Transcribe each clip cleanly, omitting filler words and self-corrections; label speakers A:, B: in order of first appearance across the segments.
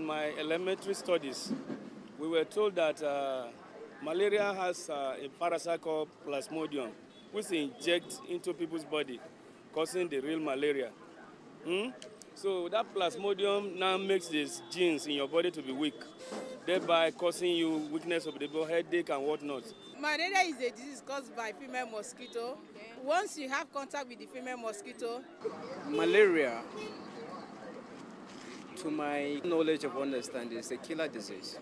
A: my elementary studies, we were told that malaria has a parasite called Plasmodium, which injects into people's body, causing the real malaria. So that Plasmodium now makes these genes in your body to be weak, thereby causing you weakness of the body, headache and whatnot.
B: Malaria is a disease caused by female mosquito. Once you have contact with the female mosquito,
C: Malaria, to my knowledge of understanding, is a killer disease.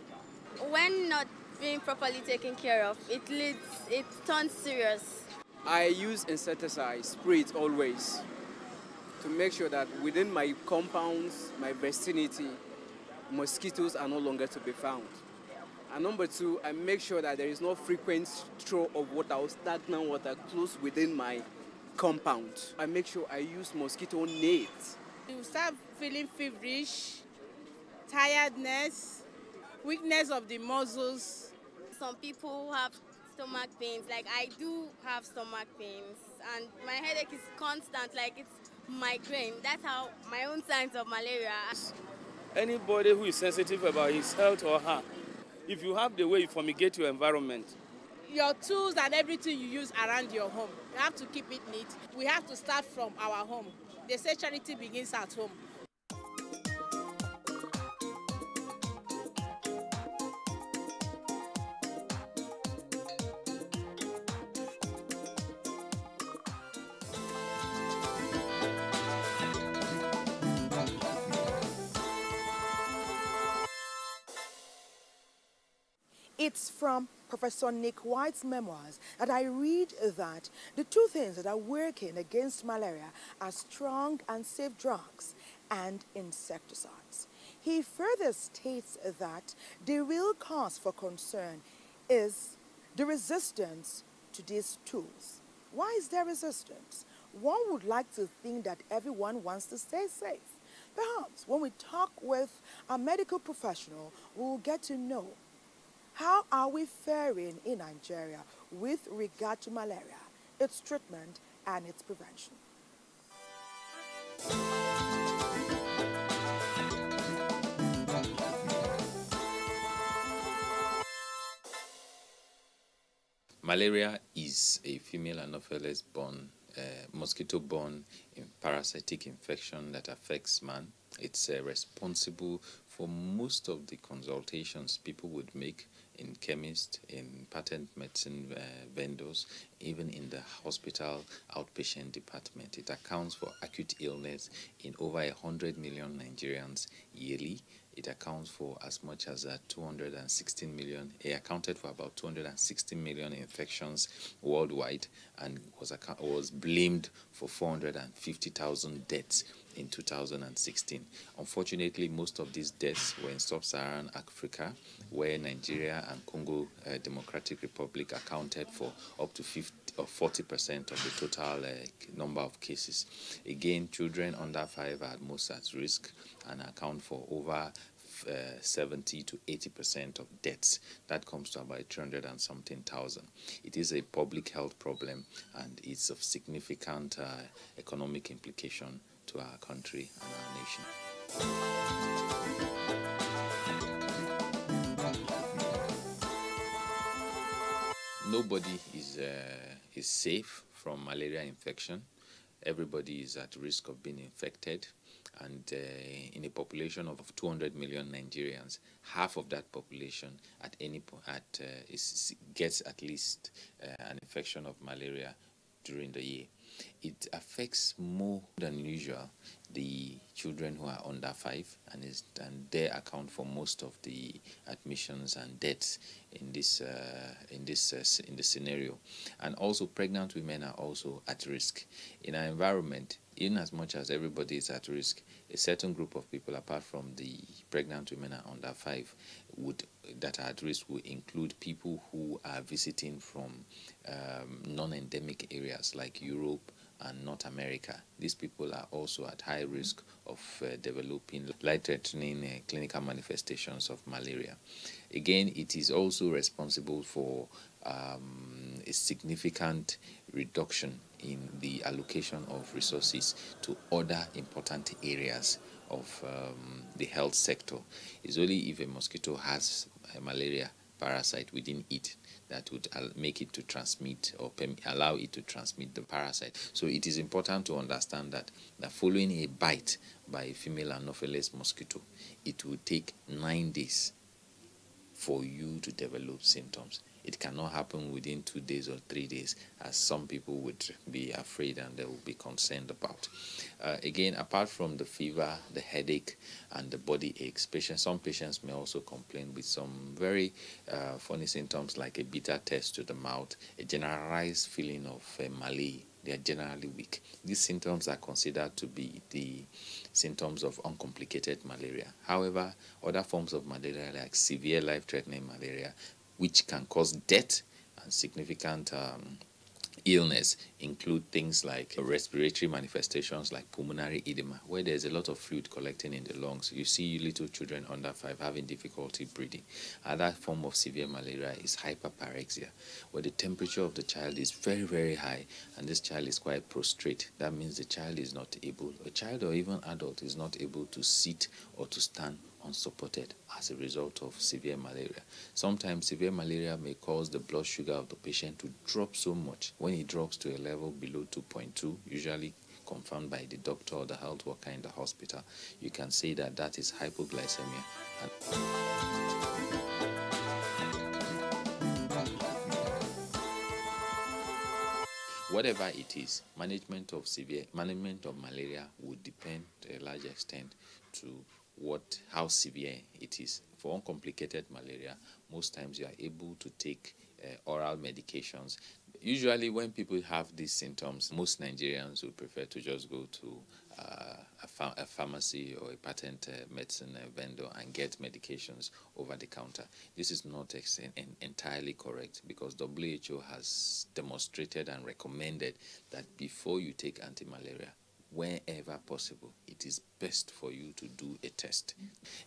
D: When not being properly taken care of, it turns serious.
C: I use insecticide, spray it always, to make sure that within my compounds, my vicinity, mosquitoes are no longer to be found. And number two, I make sure that there is no frequent throw of water or stagnant water close within my compound. I make sure I use mosquito nets.
B: you start feeling feverish, tiredness, weakness of the muscles.
D: Some people have stomach pains, like I do have stomach pains, and my headache is constant, like it's migraine. That's how my own signs of malaria.
A: Anybody who is sensitive about his health or her, if you have the way you fumigate your environment,
B: Your tools and everything you use around your home, you have to keep it neat. We have to start from our home. They say charity begins at home.
E: It's from Professor Nick White's memoirs that I read that the two things that are working against malaria are strong and safe drugs and insecticides. He further states that the real cause for concern is the resistance to these tools. Why is there resistance? One would like to think that everyone wants to stay safe. Perhaps when we talk with a medical professional, we'll get to know how are we faring in Nigeria with regard to malaria, its treatment, and its prevention.
F: Malaria is a female Anopheles borne, mosquito-borne parasitic infection that affects man. It's responsible for most of the consultations people would make in chemists, in patent medicine vendors, even in the hospital outpatient department. It accounts for acute illness in over 100 million Nigerians yearly. It accounts for as much as 216 million. It accounted for about 260 million infections worldwide, and was blamed for 450,000 deaths in 2016. Unfortunately, most of these deaths were in sub-Saharan Africa, where Nigeria and Congo Democratic Republic accounted for up to 40% of the total number of cases. Again, children under 5 are most at risk and account for over 70 to 80% of deaths. That comes to about 300 and something thousand. It is a public health problem, and it's of significant economic implication to our country and our nation. Nobody is safe from malaria infection. Everybody is at risk of being infected, and in a population of 200 million Nigerians, half of that population at any point gets at least an infection of malaria during the year. It affects more than usual the children who are under 5, and they account for most of the admissions and deaths in this scenario. And also, pregnant women are also at risk in our environment. In as much as everybody is at risk, a certain group of people, apart from the pregnant women are under 5, that are at risk will include people who are visiting from non-endemic areas like Europe and North America. These people are also at high risk of developing life-threatening clinical manifestations of malaria. Again, it is also responsible for a significant reduction in the allocation of resources to other important areas of the health sector. It's only if a mosquito has a malaria parasite within it that would make it to transmit or allow it to transmit the parasite. So it is important to understand that following a bite by a female Anopheles mosquito, it will take 9 days for you to develop symptoms. It cannot happen within 2 days or 3 days, as some people would be afraid and they will be concerned about. Again, apart from the fever, the headache, and the body aches, some patients may also complain with some very funny symptoms like a bitter taste to the mouth, a generalized feeling of malaise. They are generally weak. These symptoms are considered to be the symptoms of uncomplicated malaria. However, other forms of malaria like severe life-threatening malaria, which can cause death and significant illness, include things like respiratory manifestations like pulmonary edema, where there's a lot of fluid collecting in the lungs. You see little children under 5 having difficulty breathing. Another form of severe malaria is hyperpyrexia, where the temperature of the child is very, very high and this child is quite prostrate. That means the child is not able, a child or even adult is not able to sit or to stand unsupported as a result of severe malaria. Sometimes severe malaria may cause the blood sugar of the patient to drop so much. When it drops to a level below 2.2, usually confirmed by the doctor or the health worker in the hospital, you can say that that is hypoglycemia. Whatever it is, management of malaria would depend to a large extent to how severe it is. For uncomplicated malaria, most times you are able to take oral medications. Usually when people have these symptoms, most Nigerians would prefer to just go to a pharmacy or a patent medicine vendor and get medications over the counter. This is not entirely correct, because WHO has demonstrated and recommended that before you take anti-malaria, whenever possible, it is best for you to do a test.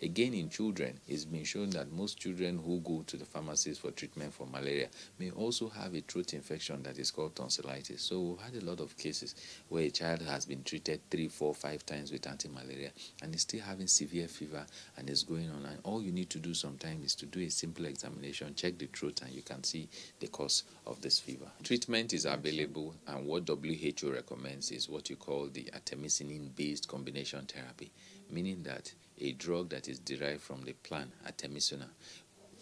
F: Again, in children, it's been shown that most children who go to the pharmacies for treatment for malaria may also have a throat infection that is called tonsillitis. So we've had a lot of cases where a child has been treated 3, 4, 5 times with anti-malaria and is still having severe fever and is going on. And all you need to do sometimes is to do a simple examination, check the throat, and you can see the cause of this fever. Treatment is available, and what WHO recommends is what you call the artemisinin-based combination therapy, meaning that a drug that is derived from the plant artemisinin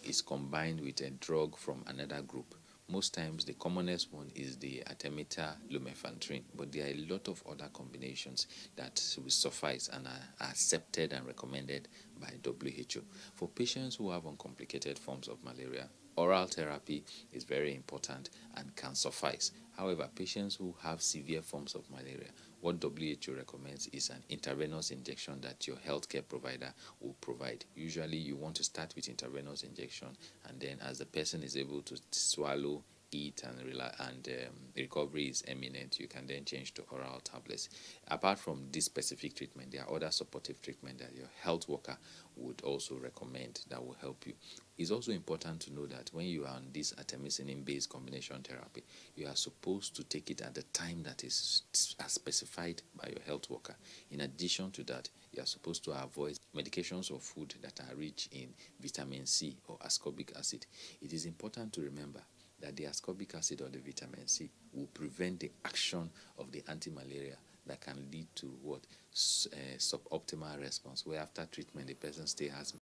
F: is combined with a drug from another group. Most times the commonest one is the artemether-lumefantrine, but there are a lot of other combinations that will suffice and are accepted and recommended by WHO. For patients who have uncomplicated forms of malaria, oral therapy is very important and can suffice. However, patients who have severe forms of malaria, what WHO recommends is an intravenous injection that your healthcare provider will provide. Usually you want to start with intravenous injection, and then as the person is able to swallow, eat, and recovery is imminent, you can then change to oral tablets. Apart from this specific treatment, there are other supportive treatment that your health worker would also recommend that will help you. It's also important to know that when you are on this artemisinin-based combination therapy, you are supposed to take it at the time that is as specified by your health worker. In addition to that, you are supposed to avoid medications or food that are rich in vitamin C or ascorbic acid. It is important to remember that the ascorbic acid or the vitamin C will prevent the action of the anti-malaria that can lead to suboptimal response, where after treatment the person still has